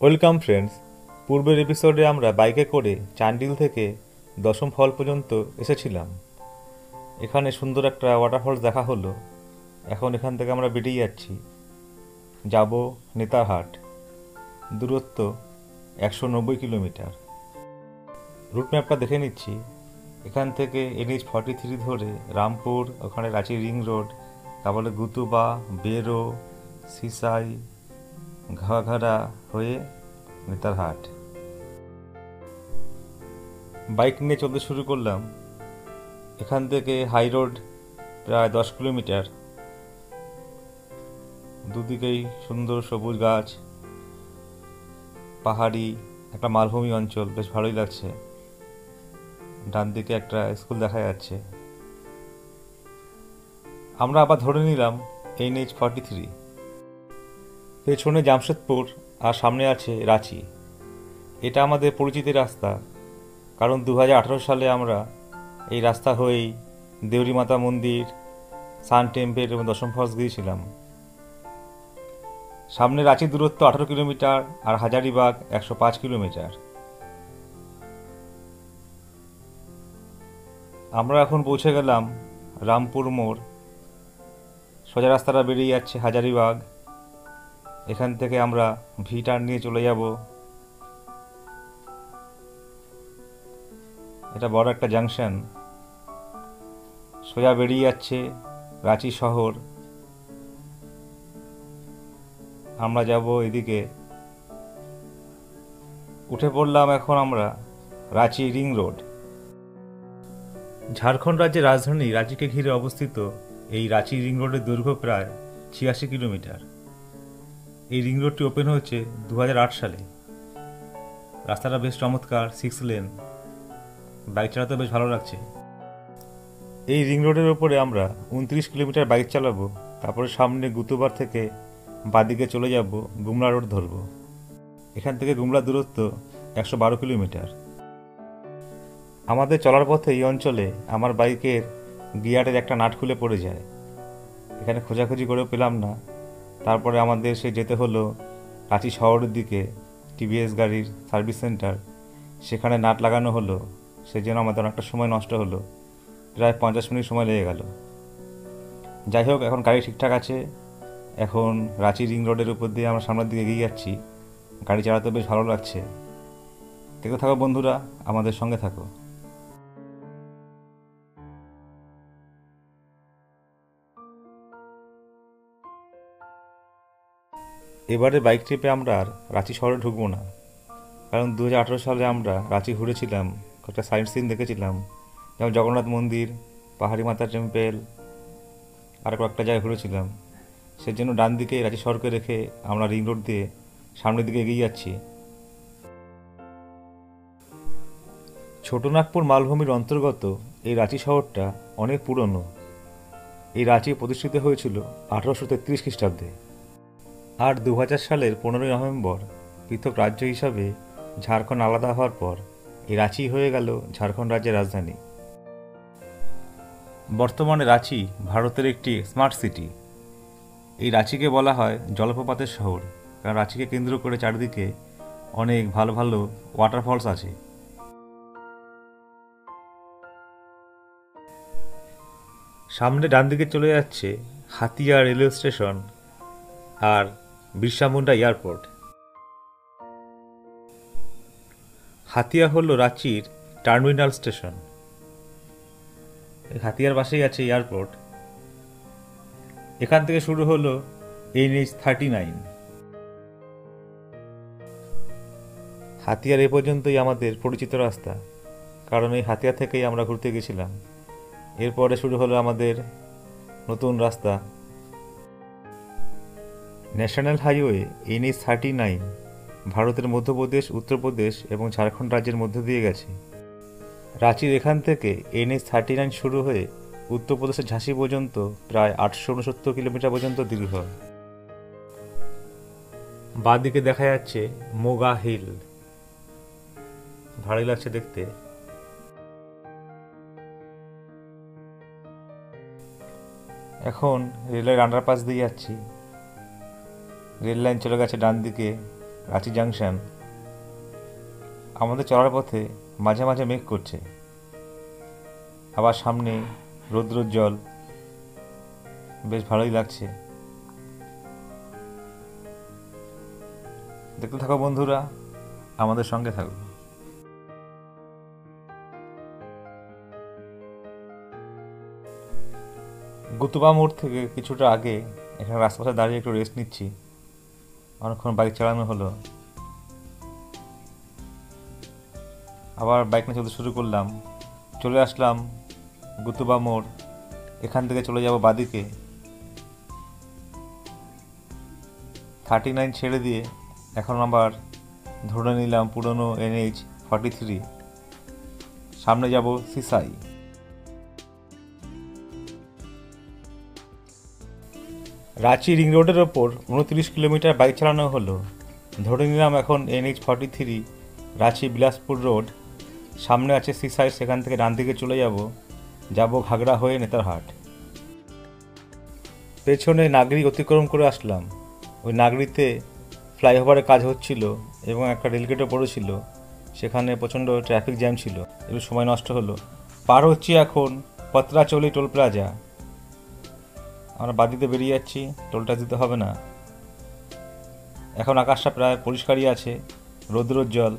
Welcome friends. পূর্বের এপিসোডে আমরা বাইকে করে চান্ডিল থেকে দশম ফল পর্যন্ত এসেছিলাম। এখানে সুন্দর একটা ওয়াটারফলস দেখা হলো। এখন এখান থেকে আমরা বেরিয়ে যাচ্ছি, যাব নেতারহাট। দূরত্ব 190 কিলোমিটার। রুট ম্যাপটা দেখে নিচ্ছি। এখান থেকে NH43 ধরে রামপুর, ওখানে রাঁচি রিং রোড, তারপরে গুতুবা, বেরো, সিসাই, ঘাঘাড়া হয়ে নেতারহাট। বাইক নিয়ে চলতে শুরু করলাম। এখান থেকে হাই রোড প্রায় 10 কিলোমিটার। দুদিকেই সুন্দর সবুজ গাছ, পাহাড়ি একটা মালভূমি অঞ্চল, বেশ ভালোই লাগছে। ডান দিকে একটা স্কুল দেখা যাচ্ছে। আমরা আবার ধরে নিলাম NH43। পেছনে জামশেদপুর আর সামনে আছে রাঁচি। এটা আমাদের পরিচিত রাস্তা, কারণ 2018 সালে আমরা এই রাস্তা হয়েই দেউরি মাতা মন্দির, সান টেম্পল এবং দশম ফলস গিয়েছিলাম। সামনে রাঁচির দূরত্ব 18 কিলোমিটার আর হাজারিবাগ 105 কিলোমিটার। আমরা এখন পৌঁছে গেলাম রামপুর মোড়। সোজা রাস্তাটা বেরিয়ে যাচ্ছে হাজারিবাগ। এখান থেকে আমরা ভি টার্ন নিয়ে চলে যাব। এটা বড় একটা জাংশন। সোজা বেরিয়ে যাচ্ছে রাঁচি শহর। আমরা যাব এদিকে। উঠে পড়লাম এখন আমরা রাঁচি রিং রোড। ঝাড়খণ্ড রাজ্যের রাজধানী রাঁচিকে ঘিরে অবস্থিত এই রাঁচি রিং রোডের দৈর্ঘ্য প্রায় 86 কিলোমিটার। এই রিং রোডটি ওপেন হয়েছে 2008 সালে। রাস্তাটা বেশ চমৎকার, 6 লেন। বাইক চালাতে বেশ ভালো লাগছে। এই রিং রোডের ওপরে আমরা 29 কিলোমিটার বাইক চালাবো। তারপরে সামনে গুতুবার থেকে বাদিকে চলে যাব, গুমলা রোড ধরবো। এখান থেকে গুমলার দূরত্ব 112 কিলোমিটার। আমাদের চলার পথে এই অঞ্চলে আমার বাইকের গিয়ারের একটা নাট খুলে পড়ে যায়। এখানে খোঁজাখুঁজি করেও পেলাম না। তারপরে আমাদের সে যেতে হলো রাঁচি শহরের দিকে, TVS গাড়ির সার্ভিস সেন্টার। সেখানে নাট লাগানো হলো। সেজন্য আমাদের অনেকটা সময় নষ্ট হলো, প্রায় 50 মিনিট সময় লেগে গেল। যাই হোক, এখন গাড়ি ঠিকঠাক আছে। এখন রাঁচি রিং রোডের উপর দিয়ে আমরা সামনের দিকে এগিয়ে যাচ্ছি। গাড়ি চালাতে বেশ ভালো লাগছে। দেখতে থাকো বন্ধুরা, আমাদের সঙ্গে থাকো। এবারে বাইক ট্রিপে আমরা আর রাঁচি শহরে ঢুকবো না, কারণ 2018 সালে আমরা রাঁচি ঘুরেছিলাম, কয়েকটা সাইট সিন দেখেছিলাম, যেমন জগন্নাথ মন্দির, পাহাড়ি মাতা টেম্পল, আর কয়েকটা জায়গায় ঘুরেছিলাম। সেজন্য ডান দিকে রাঁচি শহরকে রেখে আমরা রিং রোড দিয়ে সামনের দিকে এগিয়ে যাচ্ছি। ছোটনাগপুর মালভূমির অন্তর্গত এই রাঁচি শহরটা অনেক পুরনো। এই রাঁচি প্রতিষ্ঠিত হয়েছিল 1833 খ্রিস্টাব্দে। আর 2000 সালের 15ই নভেম্বর পৃথক রাজ্য হিসাবে ঝাড়খণ্ড আলাদা হওয়ার পর এই রাঁচি হয়ে গেল ঝাড়খণ্ড রাজ্যের রাজধানী। বর্তমানে রাঁচি ভারতের একটি স্মার্ট সিটি। এই রাঁচিকে বলা হয় জলপ্রপাতের শহর, কারণ রাঁচিকে কেন্দ্র করে চারিদিকে অনেক ভালো ভালো ওয়াটারফলস আছে। সামনে ডান দিকে চলে যাচ্ছে হাতিয়া রেলওয়ে স্টেশন আর বিরসা মুন্ডা এয়ারপোর্ট। হাতিয়া হলো রাঁচির টার্মিনাল স্টেশন। হাতিয়ার পাশেই আছে এয়ারপোর্ট। এখান থেকে শুরু হলো NH39। হাতিয়ার এ পর্যন্তই আমাদের পরিচিত রাস্তা, কারণ এই হাতিয়া থেকেই আমরা ঘুরতে গেছিলাম। এরপরে শুরু হলো আমাদের নতুন রাস্তা। ন্যাশনাল হাইওয়ে NH39 ভারতের মধ্যপ্রদেশ, উত্তরপ্রদেশ এবং ঝাড়খণ্ড রাজ্যের মধ্য দিয়ে গেছে। রাঁচির এখান থেকে NH39 শুরু হয়ে উত্তরপ্রদেশের ঝাঁসি পর্যন্ত প্রায় 869 কিলোমিটার পর্যন্ত দীর্ঘ। বাঁ দিকে দেখা যাচ্ছে মোগা হিল। ভালোই লাগছে দেখতে। এখন রেলের আন্ডারপাস দিয়ে যাচ্ছি। রেল লাইন চলে গেছে ডান দিকে, রাঁচি জাংশন। আমাদের চলার পথে মাঝে মাঝে মেঘ করছে, আবার সামনে রৌদ্রোজ্জ্বল, বেশ ভালোই লাগছে। দেখতে থাকো বন্ধুরা, আমাদের সঙ্গে থাকো। গুতুবা মোড় থেকে কিছুটা আগে এখানে রাস্তায় দাঁড়িয়ে একটু রেস্ট নিচ্ছি। অনেকক্ষণ বাইক চালানো হলো, আবার বাইক নিয়ে চলতে শুরু করলাম। চলে আসলাম গুতুবা মোড়। এখান থেকে চলে যাব বাদিকে, 39 ছেড়ে দিয়ে এখন আবার ধরে নিলাম পুরনো NH-43। সামনে যাব সিসাই। রাঁচি রিং রোডের ওপর 29 কিলোমিটার বাইক চালানো হলো। ধরে নিলাম এখন NH-43 রাঁচি বিলাসপুর রোড। সামনে আছে সিসাই, সেখান থেকে ডান দিকে চলে যাব ঘাগড়া হয়ে নেতারহাট। পেছনে নাগরি অতিক্রম করে আসলাম। ওই নাগরিতে ফ্লাইওভারের কাজ হচ্ছিল এবং একটা রেলগেটও পড়েছিল, সেখানে প্রচণ্ড ট্রাফিক জ্যাম ছিল, একটু সময় নষ্ট হলো। পার হচ্ছি এখন পত্রাচলি টোল প্লাজা। আমরা বাদিতে বেরিয়ে যাচ্ছি, টোলটা দিতে হবে না। এখন আকাশটা প্রায় পরিষ্কারই আছে, রৌদ্রোজ্জ্বল,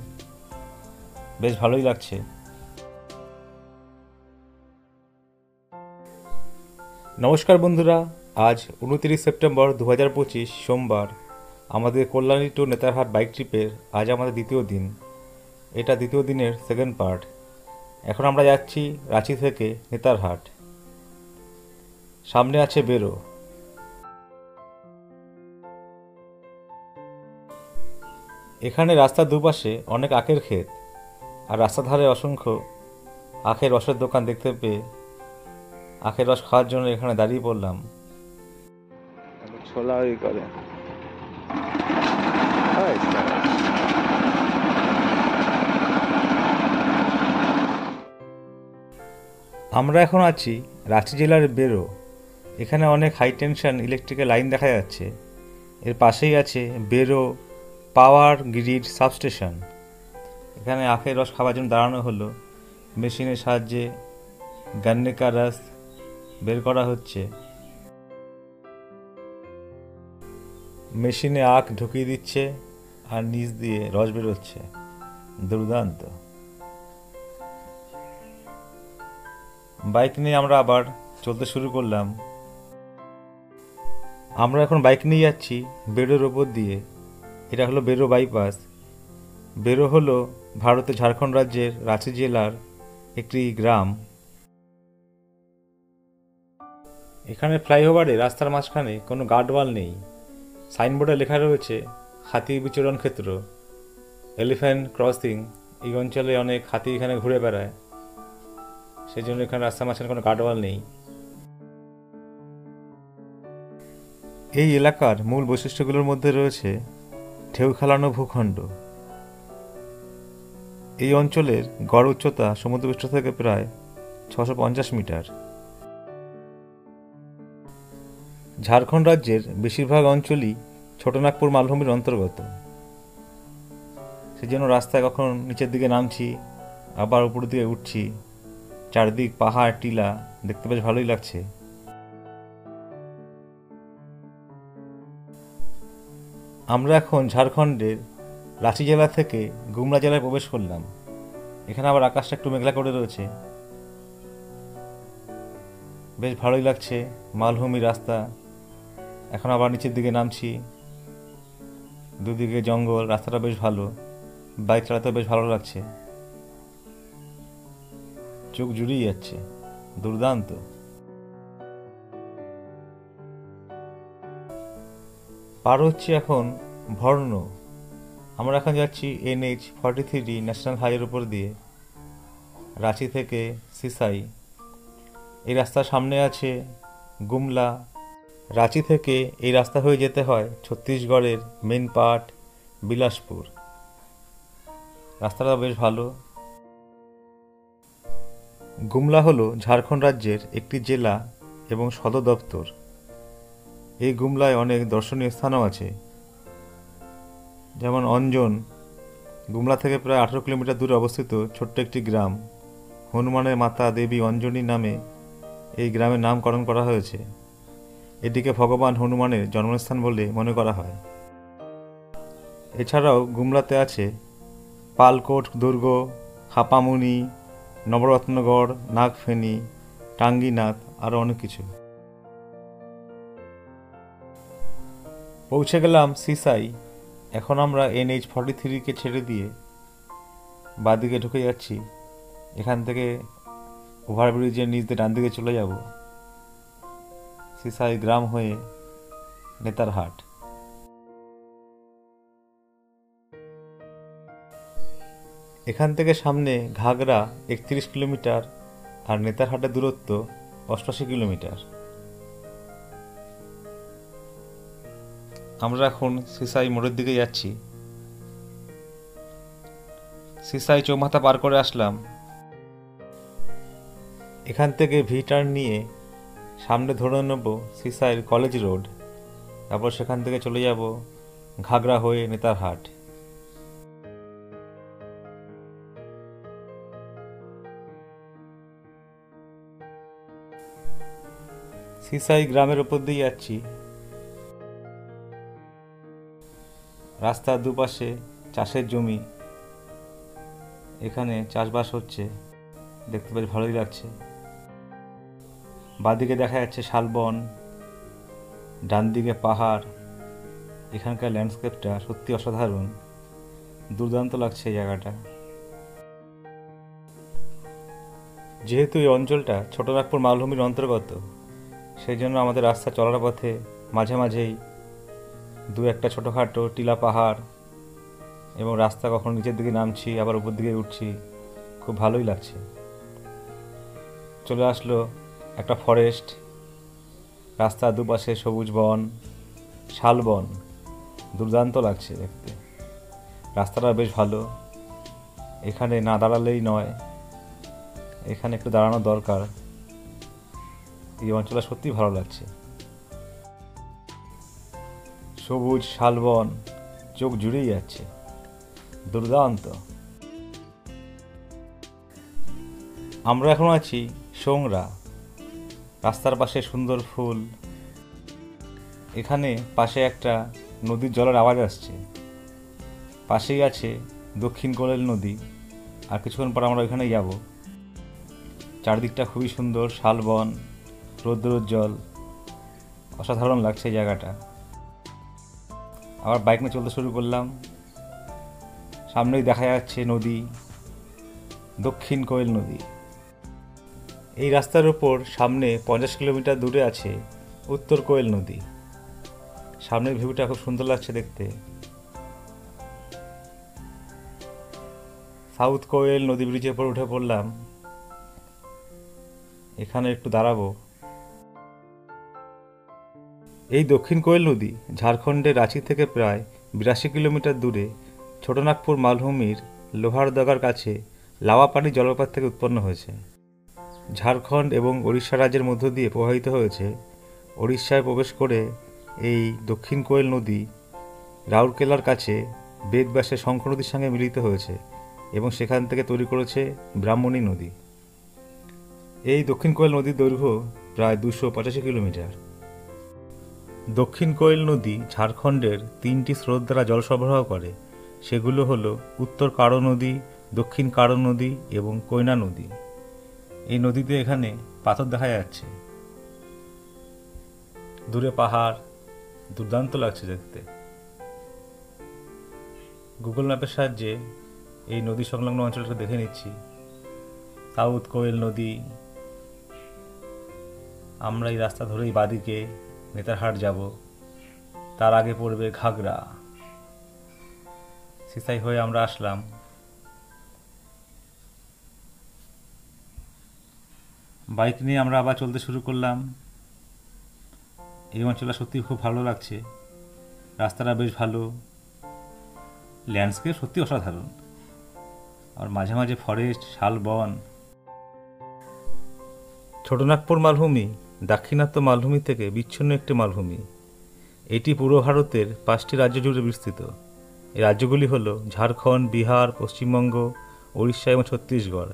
বেশ ভালোই লাগছে। নমস্কার বন্ধুরা, আজ 29 সেপ্টেম্বর 2025 সোমবার। আমাদের কল্যাণী টু নেতারহাট বাইক ট্রিপের আজ আমাদের দ্বিতীয় দিন। এটা দ্বিতীয় দিনের সেকেন্ড পার্ট। এখন আমরা যাচ্ছি রাঁচি থেকে নেতারহাট। সামনে আছে বেরো। এখানে রাস্তার দুপাশে অনেক আখের ক্ষেত, আর রাস্তার ধারে অসংখ্য আখের রসের দোকান দেখতে পেয়ে আখের রস খাওয়ার জন্য এখানে দাঁড়িয়ে পড়লাম। ছোলা করে আমরা এখন আছি রাঁচি জেলার বেরো। এখানে অনেক হাই টেনশন ইলেকট্রিক্যাল লাইন দেখা যাচ্ছে। এর পাশেই আছে বেরো পাওয়ার গ্রিড সাবস্টেশন। এখানে আখের রস খাওয়ার জন্য দাঁড়ানো হলো। মেশিনের সাহায্যে গান্নে কা রস বের করা হচ্ছে। মেশিনে আখ ঢুকিয়ে দিচ্ছে আর নিচ দিয়ে রস বেরোচ্ছে, দুর্দান্ত। বাইক নিয়ে আমরা আবার চলতে শুরু করলাম। আমরা এখন বাইক নিয়ে যাচ্ছি বেরোর ওপর দিয়ে। এটা হলো বেরো বাইপাস। বেরো হলো ভারতের ঝাড়খণ্ড রাজ্যের রাঁচি জেলার একটি গ্রাম। এখানে ফ্লাইওভারে রাস্তার মাঝখানে কোনো গার্ডওয়াল নেই। সাইনবোর্ডে লেখা রয়েছে হাতি বিচরণ ক্ষেত্র, এলিফ্যান্ট ক্রসিং। এই অঞ্চলে অনেক হাতি এখানে ঘুরে বেড়ায়, সেই জন্য এখানে রাস্তার মাঝখানে কোনো গার্ডওয়াল নেই। এই এলাকার মূল বৈশিষ্ট্যগুলোর মধ্যে রয়েছে ঢেউ খেলানো ভূখণ্ড। এই অঞ্চলের গড় উচ্চতা সমুদ্রপৃষ্ঠ থেকে প্রায় 650 মিটার। ঝাড়খণ্ড রাজ্যের বেশিরভাগ অঞ্চলই ছোটনাগপুর মালভূমির অন্তর্গত। সেজন্য রাস্তায় কখন নিচের দিকে নামছি, আবার উপরের দিকে উঠছি। চারদিক পাহাড় টিলা, দেখতে বেশ ভালোই লাগছে। আমরা এখন ঝাড়খণ্ডের রাঁচি জেলা থেকে গুমলা জেলায় প্রবেশ করলাম। এখানে আবার আকাশটা একটু মেঘলা করে রয়েছে, বেশ ভালোই লাগছে। মালভূমি রাস্তা। এখন আবার নিচের দিকে নামছি, দুদিকে জঙ্গল, রাস্তাটা বেশ ভালো। বাইক চালাতে বেশ ভালো লাগছে, চোখ জুড়িয়ে যাচ্ছে, দুর্দান্ত। পার হচ্ছে এখন ভর্ণ। আমরা এখন যাচ্ছি NH-43 ন্যাশনাল হাইওয়ের উপর দিয়ে, রাঁচি থেকে সিসাই। এই রাস্তার সামনে আছে গুমলা। রাঁচি থেকে এই রাস্তা হয়ে যেতে হয় ছত্তিশগড়ের মেন পার্ট বিলাসপুর। রাস্তাটা বেশ ভালো। গুমলা হলো ঝাড়খণ্ড রাজ্যের একটি জেলা এবং সদর দপ্তর। এই গুমলায় অনেক দর্শনীয় স্থানও আছে। যেমন অঞ্জন গুমলা থেকে প্রায় 18 কিলোমিটার দূরে অবস্থিত ছোট্ট একটি গ্রাম। হনুমানের মাতা দেবী অঞ্জনী নামে এই গ্রামের নামকরণ করা হয়েছে। এটিকে ভগবান হনুমানের জন্মস্থান বলে মনে করা হয়। এছাড়াও গুমলাতে আছে পালকোট দুর্গ, হাপামুনি, নবরত্নগড়, নাগফেনী, টাঙ্গিনাথ, আরও অনেক কিছু। পৌঁছে গেলাম সিসাই। এখন আমরা NH-43-কে ছেড়ে দিয়ে বাঁদিকে ঢুকে যাচ্ছি। এখান থেকে ওভারব্রিজের নিচ দিয়ে ডান দিকে চলে যাব সিসাই গ্রাম হয়ে নেতারহাট। এখান থেকে সামনে ঘাগড়া 31 কিলোমিটার আর নেতারহাটের দূরত্ব 88 কিলোমিটার। আমরা এখন সিসাই মোড়ের দিকে যাচ্ছি। সিসাই চৌমাথা পার করে আসলাম। এখান থেকে ভি টার্ন নিয়ে সামনে ধরে নেব সিসাইয়ের কলেজ রোড। তারপর সেখান থেকে চলে যাব ঘাগড়া হয়ে নেতারহাট। সিসাই গ্রামের ওপর দিয়ে যাচ্ছি। রাস্তার দুপাশে চাষের জমি, এখানে চাষবাস হচ্ছে, দেখতে বেশ ভালোই লাগছে। বাঁদিকে দেখা যাচ্ছে শালবন, ডান দিকে পাহাড়। এখানকার ল্যান্ডস্কেপটা সত্যি অসাধারণ, দুর্দান্ত লাগছে এই জায়গাটা। যেহেতু এই অঞ্চলটা ছোটনাগপুর মালভূমির অন্তর্গত, সেই জন্য আমাদের রাস্তা চলার পথে মাঝে মাঝেই দু একটা ছোটোখাটো টিলা পাহাড় এবং রাস্তা কখনো নিচের দিকে নামছি আবার উপর দিকে উঠছি, খুব ভালোই লাগছে। চলে আসলো একটা ফরেস্ট, রাস্তার দুপাশে সবুজ বন, শালবন, দুর্দান্ত লাগছে দেখতে। রাস্তাটা বেশ ভালো, এখানে না দাঁড়ালেই নয়, এখানে একটু দাঁড়ানো দরকার। এই অঞ্চলটা সত্যি ভালো লাগছে। সবুজ শালবন চোখ জুড়েই যাচ্ছে, দুর্দান্ত। আমরা এখন আছি সোংরা। রাস্তার পাশে সুন্দর ফুল। এখানে পাশে একটা নদীর জলের আওয়াজ আসছে। পাশেই আছে দক্ষিণ কোয়েল নদী। আর কিছুক্ষণ পর আমরা ওইখানে যাব। চারদিকটা খুবই সুন্দর, শালবন, রৌদ্রোজ্জ্বল, অসাধারণ লাগছে এই জায়গাটা। আবার বাইক নিয়ে চলতে শুরু করলাম। সামনেই দেখা যাচ্ছে নদী, দক্ষিণ কোয়েল নদী। এই রাস্তার উপর সামনে 50 কিলোমিটার দূরে আছে উত্তর কোয়েল নদী। সামনের ভিউটা খুব সুন্দর লাগছে দেখতে। সাউথ কোয়েল নদী ব্রিজের উপর উঠে পড়লাম। এখানে একটু দাঁড়াবো। এই দক্ষিণ কোয়েল নদী ঝাড়খণ্ডের রাঁচি থেকে প্রায় 82 কিলোমিটার দূরে ছোটনাগপুর মালভূমির লোহারদগার কাছে লাওয়াপানি জলপ্রপাত থেকে উৎপন্ন হয়েছে। ঝাড়খণ্ড এবং ওড়িশা রাজ্যের মধ্য দিয়ে প্রবাহিত হয়েছে। ওড়িশায় প্রবেশ করে এই দক্ষিণ কোয়েল নদী রাউরকেলার কাছে বেদব্যাসের শঙ্খ নদীর সঙ্গে মিলিত হয়েছে এবং সেখান থেকে তৈরি করেছে ব্রাহ্মণী নদী। এই দক্ষিণ কোয়েল নদীর দৈর্ঘ্য প্রায় 285 কিলোমিটার। দক্ষিণ কোয়েল নদী ঝাড়খণ্ডের 3টি স্রোত দ্বারা জল সরবরাহ করে। সেগুলো হলো উত্তর কারো নদী, দক্ষিণ কারো নদী এবং কোয়না নদী। এই নদীতে এখানে পাথর দেখা যাচ্ছে, দূরে পাহাড়, দুর্দান্ত লাগছে দেখতে। গুগল ম্যাপের সাহায্যে এই নদী সংলগ্ন অঞ্চলটা দেখে নিচ্ছি। সাউথ কোয়েল নদী। আমরা এই রাস্তা ধরেই বাদিকে নেতারহাট যাব। তার আগে পড়বে ঘাগড়া। সিসাই হয়ে আমরা আসলাম। বাইক নিয়ে আমরা আবার চলতে শুরু করলাম। এই অঞ্চলটা সত্যি খুব ভালো লাগছে। রাস্তাটা বেশ ভালো, ল্যান্ডস্কেপ সত্যি অসাধারণ। আর মাঝে মাঝে ফরেস্ট, শালবন। ছোটনাগপুর মালভূমি দাক্ষিণাত্য মালভূমি থেকে বিচ্ছিন্ন একটি মালভূমি। এটি পূর্ব ভারতের 5টি রাজ্য জুড়ে বিস্তৃত। এই রাজ্যগুলি হল ঝাড়খণ্ড, বিহার, পশ্চিমবঙ্গ, উড়িষ্যা এবং ছত্তিশগড়।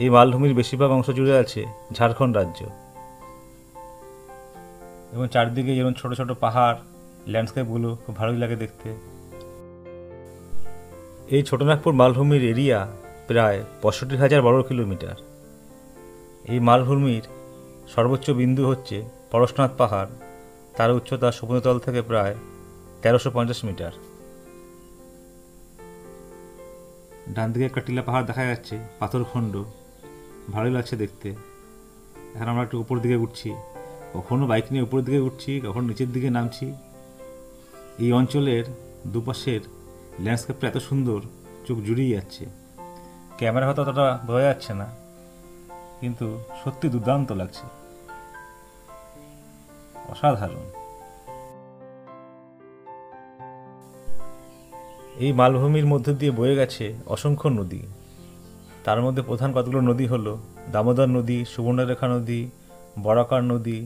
এই মালভূমির বেশিরভাগ অংশ জুড়ে আছে ঝাড়খণ্ড রাজ্য, এবং চারদিকে যেমন ছোট ছোট পাহাড়, ল্যান্ডস্কেপগুলো খুব ভালোই লাগে দেখতে। এই ছোটনাগপুর মালভূমির এরিয়া প্রায় 65,000 বর্গ কিলোমিটার। এই মালভূমির সর্বোচ্চ বিন্দু হচ্ছে পরশনাথ পাহাড়, তার উচ্চতা সমুদ্রতল থেকে প্রায় 1350 মিটার। ডান দিকে একটা টিলা পাহাড় দেখা যাচ্ছে, পাথরখণ্ড, ভালোই লাগছে দেখতে। এখন আমরা একটু উপর দিকে উঠছি, কখনো বাইক নিয়ে উপরের দিকে উঠছি, কখনো নিচের দিকে নামছি। এই অঞ্চলের দুপাশের ল্যান্ডস্কেপটা এত সুন্দর, চোখ জুড়িয়ে যাচ্ছে। ক্যামেরা হয়তো অতটা বোঝা যাচ্ছে না, কিন্তু সত্যি দুর্দান্ত লাগছে, অসাধারণ। এই মালভূমির মধ্য দিয়ে বয়ে গেছে অসংখ্য নদী। তার মধ্যে প্রধান কতগুলো নদী হলো দামোদর নদী, সুবর্ণরেখা নদী, বরাকর নদী।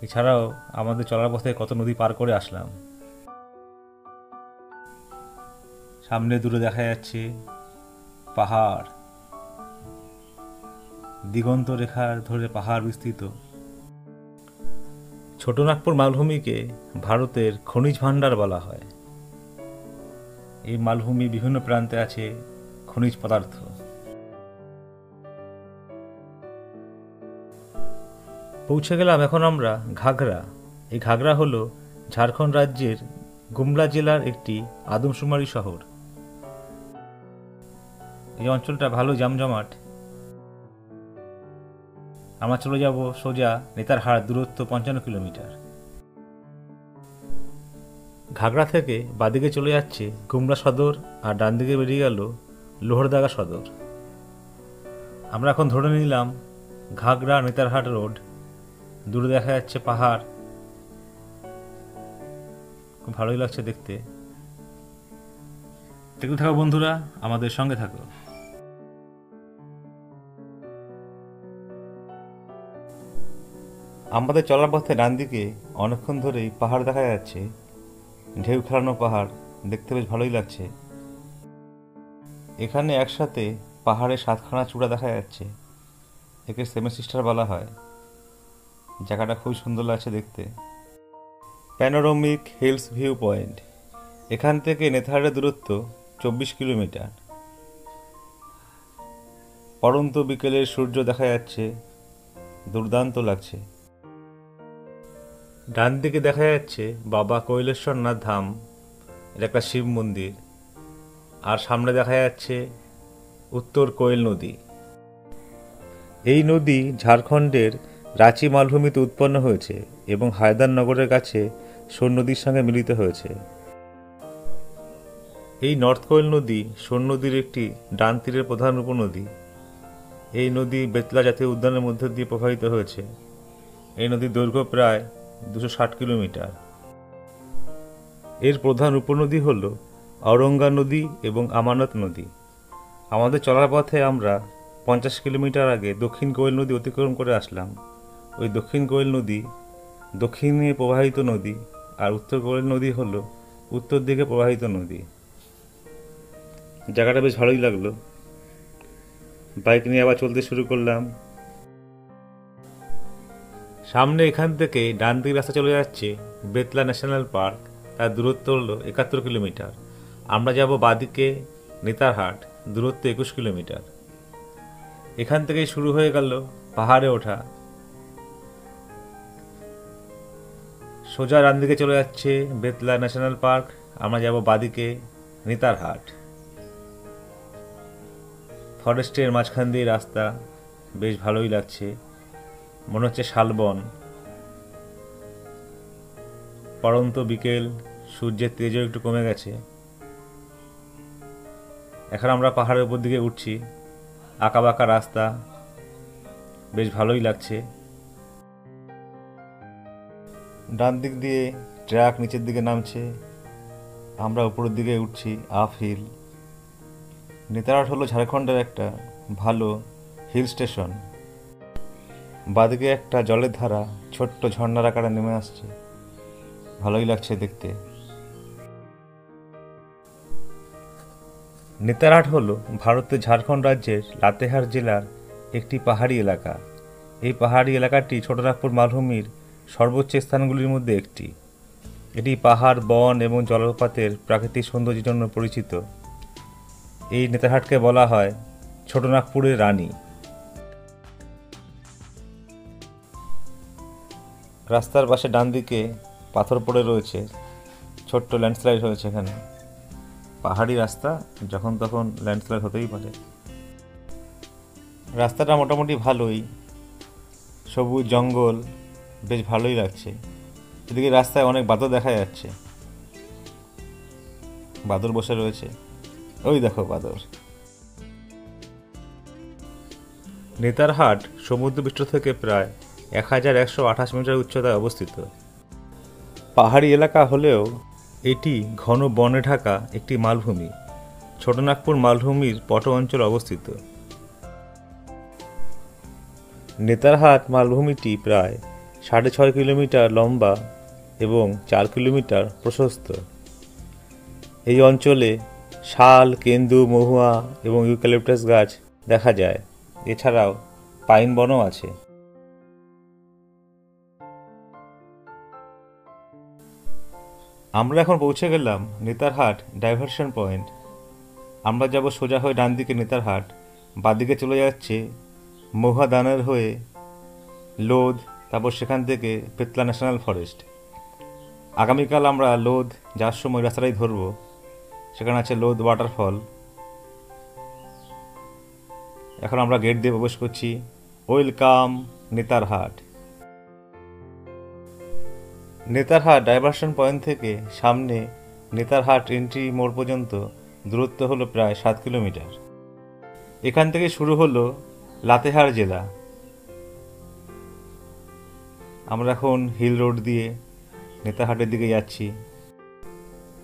এছাড়াও আমাদের চলার পথে কত নদী পার করে আসলাম। সামনে দূরে দেখা যাচ্ছে পাহাড়, দিগন্ত রেখার ধরে পাহাড় বিস্তৃত। ছোটনাগপুর মালভূমিকে ভারতের খনিজ ভাণ্ডার বলা হয়। এই মালভূমি বিভিন্ন প্রান্তে আছে খনিজ পদার্থ। পৌঁছে গেলাম এখন আমরা ঘাগরা। এই ঘাগরা হলো ঝাড়খণ্ড রাজ্যের গুমলা জেলার একটি আদমশুমারি শহর। এই অঞ্চলটা ভালো জমজমাট। আমরা চলে যাব সোজা নেতারহাট, দূরত্ব 55 কিলোমিটার। ঘাগড়া থেকে বাদিকে চলে যাচ্ছে গুমলা সদর, আর ডান দিকে বেরিয়ে গেল লোহরদাগা সদর। আমরা এখন ধরে নিলাম ঘাগড়া নেতারহাট রোড। দূরে দেখা যাচ্ছে পাহাড়, খুব ভালোই লাগছে দেখতে। দেখতে থাকো বন্ধুরা, আমাদের সঙ্গে থাকো। আমাদের চলার পথে ডান দিকে অনেকক্ষণ ধরেই পাহাড় দেখা যাচ্ছে, ঢেউ খেলানো পাহাড়, দেখতে বেশ ভালোই লাগছে। এখানে একসাথে পাহাড়ে 7খানা চূড়া দেখা যাচ্ছে, একে সেভেন সিস্টার বলা হয়। জায়গাটা খুব সুন্দর লাগছে দেখতে। প্যানোরামিক হিলস ভিউ পয়েন্ট, এখান থেকে নেতারহাটের দূরত্ব 24 কিলোমিটার। পড়ন্ত বিকেলের সূর্য দেখা যাচ্ছে, দুর্দান্ত লাগছে। ডান দিকে দেখা যাচ্ছে বাবা কৈলেশ্বরনাথ ধাম, এটা একটা শিব মন্দির। আর সামনে দেখা যাচ্ছে উত্তর কোয়েল নদী। এই নদী ঝাড়খণ্ডের রাঁচি মালভূমিতে উৎপন্ন হয়েছে এবং হায়দারনগরের কাছে সোন নদীর সঙ্গে মিলিত হয়েছে। এই নর্থ কোয়েল নদী সোন নদীর একটি ডান তীরের প্রধান উপনদী। এই নদী বেতলা জাতীয় উদ্যানের মধ্য দিয়ে প্রবাহিত হয়েছে। এই নদীর দৈর্ঘ্য প্রায় 260 কিলোমিটার। এর প্রধান উপনদী হল ঔরঙ্গা নদী এবং আমানত নদী। আমাদের চলার পথে আমরা 50 কিলোমিটার আগে দক্ষিণ কোয়েল নদী অতিক্রম করে আসলাম। ওই দক্ষিণ কোয়েল নদী দক্ষিণে প্রবাহিত নদী, আর উত্তর কোয়েল নদী হল উত্তর দিকে প্রবাহিত নদী। জায়গাটা বেশ ভালোই লাগলো। বাইক নিয়ে আবার চলতে শুরু করলাম। সামনে এখান থেকে ডান দিকে রাস্তা চলে যাচ্ছে বেতলা ন্যাশনাল পার্ক, তার দূরত্ব হলো 71 কিলোমিটার। আমরা যাব বাদিকে নেতারহাট, দূরত্ব 21 কিলোমিটার। এখান থেকেই শুরু হয়ে গেল পাহাড়ে ওঠা। সোজা ডান দিকে চলে যাচ্ছে বেতলা ন্যাশনাল পার্ক, আমরা যাব বাদিকে নেতারহাট। ফরেস্টের মাঝখান দিয়ে রাস্তা, বেশ ভালোই লাগছে, মনে হচ্ছে শালবন। পড়ন্ত বিকেল, সূর্যের তেজও একটু কমে গেছে। এখন আমরা পাহাড়ের উপর দিকে উঠছি, আঁকা বাঁকা রাস্তা, বেশ ভালোই লাগছে। ডান দিক দিয়ে ট্র্যাক নিচের দিকে নামছে, আমরা উপরের দিকে উঠছি আপ হিল। নেতারহাট হলো ঝাড়খণ্ডের একটা ভালো হিল স্টেশন। বাদিকে একটা জলের ধারা ছোট্ট ঝর্ণার আকারে নেমে আসছে, ভালোই লাগছে দেখতে। নেতারহাট হল ভারতের ঝাড়খণ্ড রাজ্যের লাতেহার জেলার একটি পাহাড়ি এলাকা। এই পাহাড়ি এলাকাটি ছোটনাগপুর মালভূমির সর্বোচ্চ স্থানগুলির মধ্যে একটি। এটি পাহাড়, বন এবং জলপ্রপাতের প্রাকৃতিক সৌন্দর্যের জন্য পরিচিত। এই নেতারহাটকে বলা হয় ছোটনাগপুরের রানী। রাস্তার পাশে ডান দিকে পাথর পড়ে রয়েছে, ছোট্ট ল্যান্ডস্লাইড হয়েছে এখানে। পাহাড়ি রাস্তা, যখন তখন ল্যান্ডস্লাইড হতেই পারে। রাস্তাটা মোটামুটি ভালোই, সবুজ জঙ্গল, বেশ ভালোই লাগছে। এদিকে রাস্তায় অনেক বাদর দেখা যাচ্ছে, বাদর বসে রয়েছে, ওই দেখো বাদর। নেতারহাট সমুদ্রপৃষ্ঠ থেকে প্রায় 1128 মিটার উচ্চতায় অবস্থিত। পাহাড়ি এলাকা হলেও এটি ঘন বনে ঢাকা একটি মালভূমি। ছোটনাগপুর মালভূমির পট অঞ্চলে অবস্থিত। নেতারহাট মালভূমিটি প্রায় 6.5 কিলোমিটার লম্বা এবং 4 কিলোমিটার প্রশস্ত। এই অঞ্চলে শাল, কেন্দু, মহুয়া এবং ইউক্যালিপটাস গাছ দেখা যায়। এছাড়াও পাইন বনও আছে। আমরা এখন পৌঁছে গেলাম নেতারহাট ডাইভারশন পয়েন্ট। আমরা যাব সোজা হয়ে ডান দিকে নেতারহাট, বাঁদিকে চলে যাচ্ছে মহুয়াদানের হয়ে লোধ, তারপর সেখান থেকে পেতলা ন্যাশনাল ফরেস্ট। আগামীকাল আমরা লোধ যাওয়ার সময় রাস্তাটাই ধরবো, সেখানে আছে লোধ ওয়াটারফল। এখন আমরা গেট দিয়ে প্রবেশ করছি। Welcome Netarhat. Netarhat diversion point থেকে সামনে নেতারহাট এন্ট্রি মোড় পর্যন্ত দূরত্ব হলো প্রায় 7 কিলোমিটার। এখান থেকে শুরু হলো লাতেহার জেলা। আমরা এখন হিল রোড দিয়ে নেতারহাটের দিকে যাচ্ছি।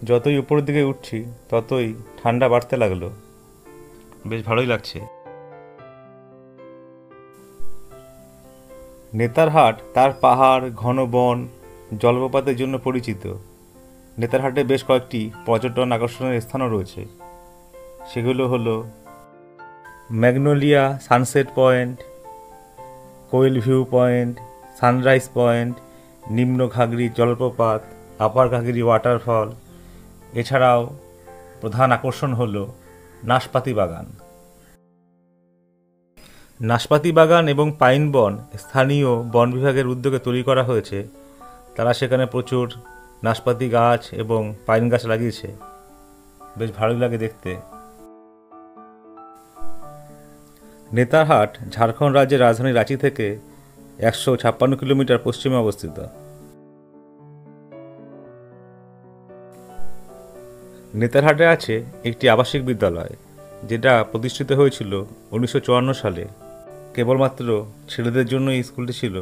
যতই উপরের দিকে উঠছি ততই ঠান্ডা বাড়তে লাগলো, বেশ ভালোই লাগছে। নেতারহাট তার পাহাড়, ঘন বন, জলপ্রপাতের জন্য পরিচিত। নেতারহাটে বেশ কয়েকটি পর্যটন আকর্ষণের স্থানও রয়েছে। সেগুলো হলো ম্যাগনোলিয়া সানসেট পয়েন্ট, কোয়েল ভিউ পয়েন্ট, সানরাইজ পয়েন্ট, নিম্ন ঘাগরি জলপ্রপাত, আপার ঘাগরি ওয়াটারফল। এছাড়াও প্রধান আকর্ষণ হলো নাশপাতি বাগান। নাশপাতি বাগান এবং পাইন বন স্থানীয় বন বিভাগের উদ্যোগে তৈরি করা হয়েছে। তারা সেখানে প্রচুর নাশপাতি গাছ এবং পাইন গাছ লাগিয়েছে, বেশ ভালোই লাগে দেখতে। নেতারহাট ঝাড়খণ্ড রাজ্যের রাজধানী রাঁচি থেকে 156 কিলোমিটার পশ্চিমে অবস্থিত। নেতারহাটে আছে একটি আবাসিক বিদ্যালয়, যেটা প্রতিষ্ঠিত হয়েছিল 1954 সালে। কেবলমাত্র ছেলেদের জন্য এই স্কুলটি ছিল,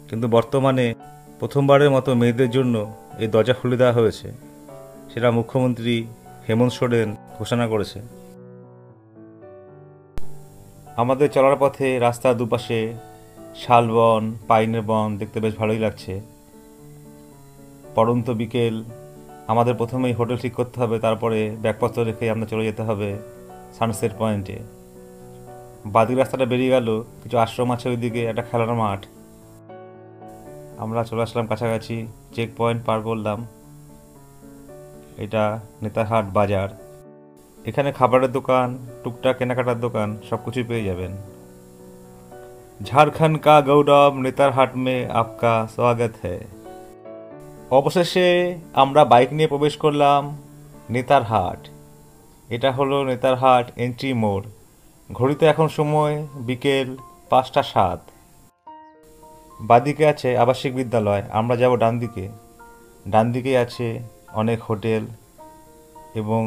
কিন্তু বর্তমানে প্রথমবারের মতো মেয়েদের জন্য এই দরজা খুলে দেওয়া হয়েছে। সেটা মুখ্যমন্ত্রী হেমন্ত সোরেন ঘোষণা করেছে। আমাদের চলার পথে রাস্তার দুপাশে শালবন, পাইনের বন দেখতে বেশ ভালোই লাগছে। পড়ন্ত বিকেল, আমাদের প্রথমেই হোটেল ঠিক করতে হবে, তারপরে ব্যাগপত্র রেখে আমরা চলে যেতে হবে সানসেট পয়েন্টে। বাদিক রাস্তাটা বেরিয়ে গেল, কিছু আশ্রম আছে ওইদিকে, একটা খেলার মাঠ। আমরা চলে আসলাম কাছাকাছি, চেক পয়েন্ট পার করলাম। এটা নেতারহাট বাজার। এখানে খাবারের দোকান, টুকটাক কেনাকাটার দোকান সব কিছুই পেয়ে যাবেন। ঝাড়খণ্ড কা গৌরব নেতারহাট মে আপকা স্বাগত হ্যায়। অবশেষে আমরা বাইক নিয়ে প্রবেশ করলাম নেতারহাট। এটা হলো নেতারহাট এন্ট্রি মোড়। ঘড়িতে এখন সময় বিকেল 5টা 7। বাদিকে আছে আবাসিক বিদ্যালয়, আমরা যাব ডান দিকে। ডান দিকে আছে অনেক হোটেল এবং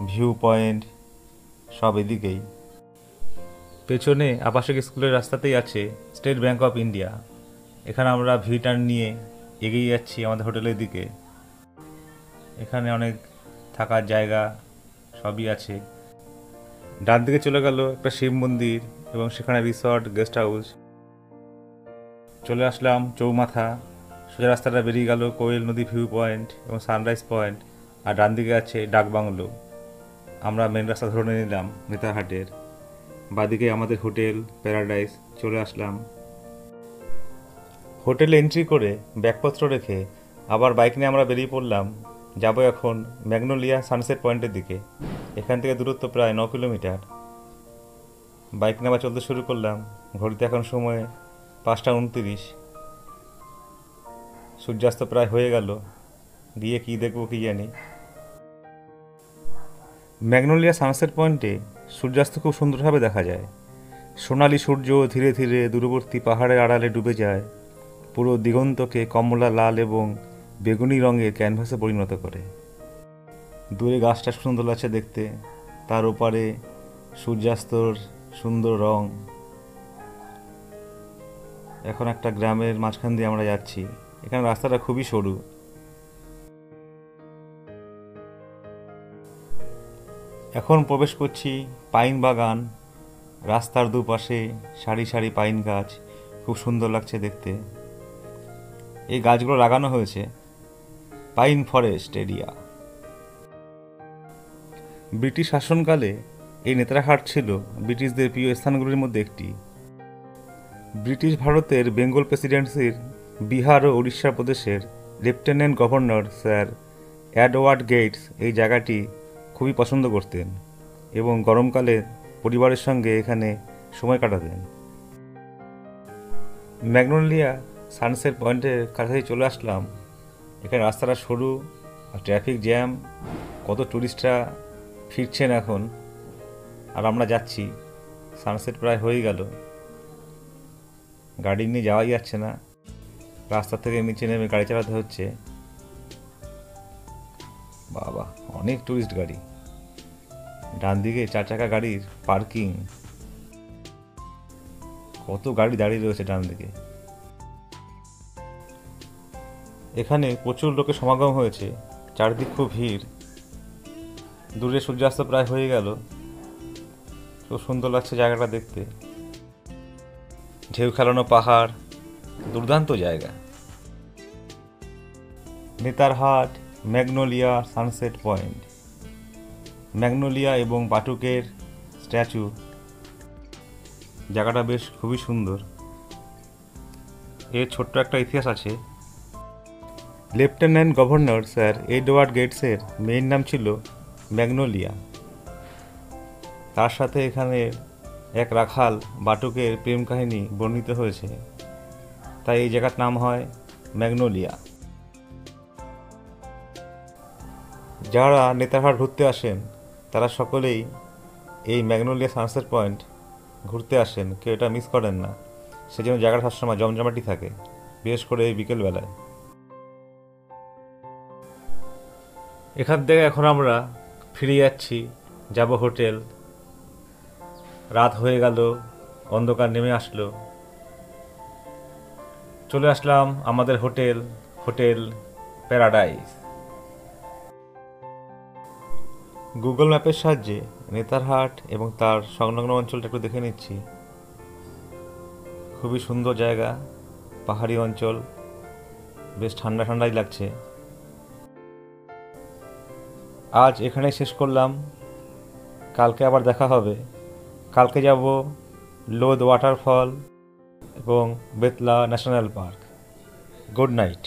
ভিউ পয়েন্ট, সব এদিকেই। পেছনে আবাসিক স্কুলের রাস্তাতেই আছে স্টেট ব্যাংক অফ ইন্ডিয়া। এখানে আমরা ভি টার্ন নিয়ে এগিয়ে যাচ্ছি আমাদের হোটেলের দিকে। এখানে অনেক থাকার জায়গা সবই আছে। ডান দিকে চলে গেল একটা শিব মন্দির এবং সেখানে রিসর্ট, গেস্ট হাউস। চলে আসলাম চৌমাথা। সোজা রাস্তাটা বেরিয়ে গেল কোয়েল নদী ভিউ পয়েন্ট এবং সানরাইজ পয়েন্ট, আর ডান দিকে আছে ডাকবাংলো। আমরা মেন রাস্তা ধরে নিলাম নেতারহাটের। বাদিকে আমাদের হোটেল প্যারাডাইস। চলে আসলাম হোটেলে। এন্ট্রি করে ব্যাগপত্র রেখে আবার বাইক নিয়ে আমরা বেরিয়ে পড়লাম। যাব এখন ম্যাগনোলিয়া সানসেট পয়েন্টের দিকে। এখান থেকে দূরত্ব প্রায় 9 কিলোমিটার। বাইক নিয়ে আবার চলতে শুরু করলাম। ঘড়িতে এখন সময় 5টা 29। সূর্যাস্ত প্রায় হয়ে গেল। গিয়ে কী দেখবো কি জানি। ম্যাগনোলিয়া সানসেট পয়েন্টে সূর্যাস্ত খুব সুন্দরভাবে দেখা যায়। সোনালি সূর্য ধীরে ধীরে দূরবর্তী পাহাড়ের আড়ালে ডুবে যায়, পুরো দিগন্তকে কমলা লাল এবং বেগুনি রঙের ক্যানভাসে পরিণত করে। দূরে গাছটা সুন্দর লাগছে দেখতে, তার ওপারে সূর্যাস্তর সুন্দর রং। এখন একটা গ্রামের মাঝখান দিয়ে আমরা যাচ্ছি। এখানে রাস্তাটা খুবই সরু। এখন প্রবেশ করছি পাইন বাগান। রাস্তার দুপাশে সারি সারি পাইন গাছ, খুব সুন্দর লাগছে দেখতে। এই গাছগুলো লাগানো হয়েছে পাইন ফরেস্ট এরিয়া। ব্রিটিশ শাসনকালে এই নেত্রাহাট ছিল ব্রিটিশদের প্রিয় স্থানগুলির মধ্যে একটি। ব্রিটিশ ভারতের বেঙ্গল প্রেসিডেন্সির বিহার ও উড়িষ্যা প্রদেশের lieutenant governor sir Edward Gates এই জায়গাটি খুবই পছন্দ করতেন এবং গরমকালে পরিবারের সঙ্গে এখানে সময় কাটাতেন। ম্যাগনোলিয়া সানসেট পয়েন্টের কাছাকাছি চলে আসলাম। এখানে রাস্তাটা সরু আর ট্রাফিক জ্যাম। কত টুরিস্টরা ফিরছেন এখন, আর আমরা যাচ্ছি। সানসেট প্রায় হয়ে গেল। গাড়ি নিয়ে যাওয়াই যাচ্ছে না, রাস্তা থেকে নিচে নেমে গাড়ি চালাতে হচ্ছে। বাবা, অনেক টুরিস্ট গাড়ি। ডান দিকে 4 চাকা গাড়ির পার্কিং। কত গাড়ি দাঁড়িয়ে রয়েছে ডান দিকে। এখানে প্রচুর লোকের সমাগম হয়েছে, চারদিক খুব ভিড়। দূরে সূর্যাস্ত প্রায় হয়ে গেল। খুব সুন্দর লাগছে জায়গাটা দেখতে। ঢেউ খেলানো পাহাড়, দুর্দান্ত জায়গা। Netarhat magnolia sunset point. Magnolia এবং বাটুকের স্ট্যাচু। জায়গাটা বেশ খুবই সুন্দর। এর ছোট্ট একটা ইতিহাস আছে। লেফটেন্যান্ট গভর্নর স্যার এডওয়ার্ড গেটসের মেইন নাম ছিল ম্যাগনোলিয়া। তার সাথে এখানে এক রাখাল বাটুকের প্রেম কাহিনী বর্ণিত হয়েছে, তাই এই জায়গার নাম হয় ম্যাগনোলিয়া। যারা নেতারহাট ঘুরতে আসেন তারা সকলেই এই ম্যাগনোলিয়া সানসেট পয়েন্ট ঘুরতে আসেন, কেউ এটা মিস করেন না। সেজন্য জায়গাটা সবসময় জমজমাটি থাকে, বিশেষ করে এই বিকেলবেলায়। এখান থেকে এখন আমরা ফিরে যাচ্ছি, যাব হোটেল। রাত হয়ে গেল, অন্ধকার নেমে আসলো। চলে আসলাম আমাদের হোটেল প্যারাডাইস। গুগল ম্যাপের সাহায্যে নেতারহাট এবং তার সংলগ্ন অঞ্চলটা একটু দেখে নিচ্ছি। খুবই সুন্দর জায়গা, পাহাড়ি অঞ্চল, বেশ ঠান্ডা ঠান্ডাই লাগছে। আজ এখানেই শেষ করলাম, কালকে আবার দেখা হবে। কালকে যাব লোদ ওয়াটারফল এবং Betla national park. Good night.